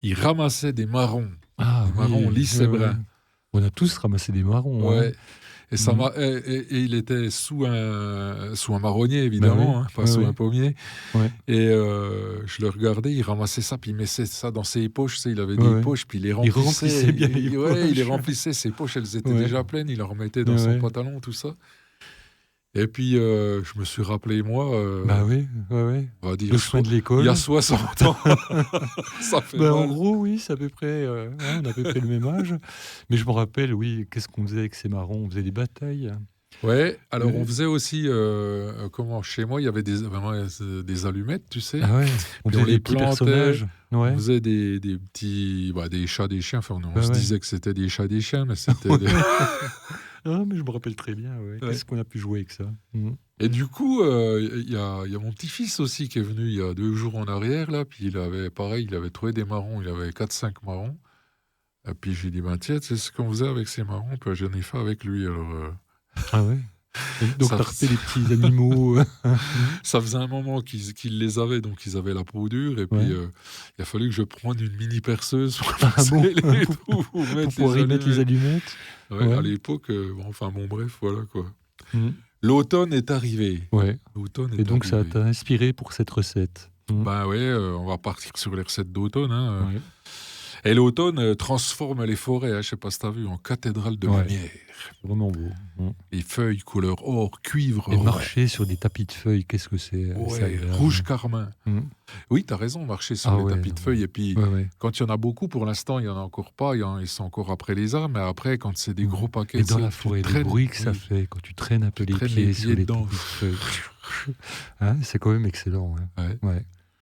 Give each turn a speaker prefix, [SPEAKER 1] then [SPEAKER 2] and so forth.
[SPEAKER 1] il ramassait des marrons.
[SPEAKER 2] Ah
[SPEAKER 1] Des marrons
[SPEAKER 2] oui,
[SPEAKER 1] lisses
[SPEAKER 2] ouais,
[SPEAKER 1] et
[SPEAKER 2] ouais.
[SPEAKER 1] bruns.
[SPEAKER 2] On a tous ramassé des marrons, hein.
[SPEAKER 1] Ouais. Et, ça
[SPEAKER 2] Mhm.
[SPEAKER 1] et il était sous un marronnier,
[SPEAKER 2] Bah oui,
[SPEAKER 1] évidemment, hein, pas
[SPEAKER 2] ouais,
[SPEAKER 1] sous un
[SPEAKER 2] ouais,
[SPEAKER 1] pommier.
[SPEAKER 2] ouais,
[SPEAKER 1] Et je le regardais, il ramassait ça, puis il mettait ça dans ses poches. Tu sais, il avait
[SPEAKER 2] ouais,
[SPEAKER 1] des
[SPEAKER 2] ouais.
[SPEAKER 1] poches, puis il les
[SPEAKER 2] Il
[SPEAKER 1] remplissait.
[SPEAKER 2] remplissait bien les
[SPEAKER 1] Ouais, il les
[SPEAKER 2] poches.
[SPEAKER 1] remplissait. Ses poches, elles étaient
[SPEAKER 2] Ouais,
[SPEAKER 1] déjà pleines. Il les remettait
[SPEAKER 2] ouais,
[SPEAKER 1] dans son
[SPEAKER 2] ouais.
[SPEAKER 1] pantalon, tout ça. Et puis, je me suis rappelé, moi,
[SPEAKER 2] Bah oui, ouais, ouais.
[SPEAKER 1] on va dire,
[SPEAKER 2] Le chemin de
[SPEAKER 1] il y a
[SPEAKER 2] l'école.
[SPEAKER 1] 60 ans. Ça fait
[SPEAKER 2] Ben, en
[SPEAKER 1] mal.
[SPEAKER 2] gros, oui, c'est à peu près, ouais, on a à peu près le même âge. Mais je me rappelle, oui, qu'est-ce qu'on faisait avec ces marrons? On faisait des batailles.
[SPEAKER 1] Ouais, alors on
[SPEAKER 2] Euh,
[SPEAKER 1] faisait aussi, comment, chez moi, il y avait vraiment des allumettes, tu sais.
[SPEAKER 2] Ah ouais, on
[SPEAKER 1] Puis on
[SPEAKER 2] faisait
[SPEAKER 1] les
[SPEAKER 2] des petits
[SPEAKER 1] plantait,
[SPEAKER 2] personnages.
[SPEAKER 1] on
[SPEAKER 2] Ouais,
[SPEAKER 1] faisait des petits, des chats, des chiens. Enfin, on
[SPEAKER 2] ouais,
[SPEAKER 1] se
[SPEAKER 2] ouais.
[SPEAKER 1] disait que c'était des chats, des chiens, mais c'était des...
[SPEAKER 2] Ouais. Ah, mais je me rappelle très bien, ouais.
[SPEAKER 1] Ouais.
[SPEAKER 2] Qu'est-ce qu'on a pu jouer avec ça? Mhm.
[SPEAKER 1] Et du coup, il y a mon petit-fils aussi qui est venu il y a 2 jours en arrière, là, puis il avait, pareil, il avait trouvé des marrons, il avait 4 5 marrons. Et puis j'ai dit, ben tiens, tu sais ce qu'on faisait avec ces marrons, puis j'en ai fait avec lui. Alors,
[SPEAKER 2] Ah ouais. Et donc,
[SPEAKER 1] ça,
[SPEAKER 2] t'as refait des petits animaux. Mhm.
[SPEAKER 1] ça faisait un moment qu'ils les avaient, donc ils avaient la peau dure, et puis
[SPEAKER 2] Ouais.
[SPEAKER 1] il a fallu que je prenne une mini perceuse pour
[SPEAKER 2] Ah bon?
[SPEAKER 1] passer les trous, pour
[SPEAKER 2] Pour
[SPEAKER 1] mettre
[SPEAKER 2] pouvoir
[SPEAKER 1] les
[SPEAKER 2] y mettre les
[SPEAKER 1] allumettes.
[SPEAKER 2] allumettes?
[SPEAKER 1] Ouais, à
[SPEAKER 2] Ouais.
[SPEAKER 1] l'époque, bon, bref, voilà quoi.
[SPEAKER 2] Mhm.
[SPEAKER 1] L'automne est arrivé.
[SPEAKER 2] Ouais.
[SPEAKER 1] L'automne
[SPEAKER 2] Et
[SPEAKER 1] est
[SPEAKER 2] donc, ça
[SPEAKER 1] arrivé.
[SPEAKER 2] t'a inspiré pour cette recette. Mhm.
[SPEAKER 1] Ben ouais, on va partir sur les recettes d'automne, hein.
[SPEAKER 2] Ouais.
[SPEAKER 1] Et l'automne transforme les forêts, hein, je sais pas si t'as vu, en cathédrale de
[SPEAKER 2] Ouais.
[SPEAKER 1] lumière.
[SPEAKER 2] C'est vraiment beau. Mhm.
[SPEAKER 1] Les feuilles couleur or, cuivre,
[SPEAKER 2] Et
[SPEAKER 1] roi.
[SPEAKER 2] marcher sur des tapis de feuilles, qu'est-ce que c'est
[SPEAKER 1] Ouais, rouge
[SPEAKER 2] agréable.
[SPEAKER 1] carmin.
[SPEAKER 2] Mhm.
[SPEAKER 1] Oui, t'as raison, marcher sur
[SPEAKER 2] Ah
[SPEAKER 1] les
[SPEAKER 2] ouais,
[SPEAKER 1] tapis
[SPEAKER 2] non,
[SPEAKER 1] de feuilles. Et puis,
[SPEAKER 2] ouais, ouais.
[SPEAKER 1] quand il y en a beaucoup, pour l'instant, il y en a encore pas. Ils sont encore après les arbres. Mais après, quand c'est des
[SPEAKER 2] Ouais.
[SPEAKER 1] gros paquets,
[SPEAKER 2] Et
[SPEAKER 1] tu
[SPEAKER 2] dans
[SPEAKER 1] sais,
[SPEAKER 2] la
[SPEAKER 1] tu
[SPEAKER 2] forêt, les
[SPEAKER 1] traînes,
[SPEAKER 2] bruits que ça
[SPEAKER 1] oui,
[SPEAKER 2] fait quand tu traînes un peu
[SPEAKER 1] tu
[SPEAKER 2] les
[SPEAKER 1] traînes les
[SPEAKER 2] pieds sur
[SPEAKER 1] pieds
[SPEAKER 2] les
[SPEAKER 1] dedans.
[SPEAKER 2] tapis de feuilles. Hein, c'est quand même excellent. Hein.
[SPEAKER 1] Ouais.
[SPEAKER 2] Ouais.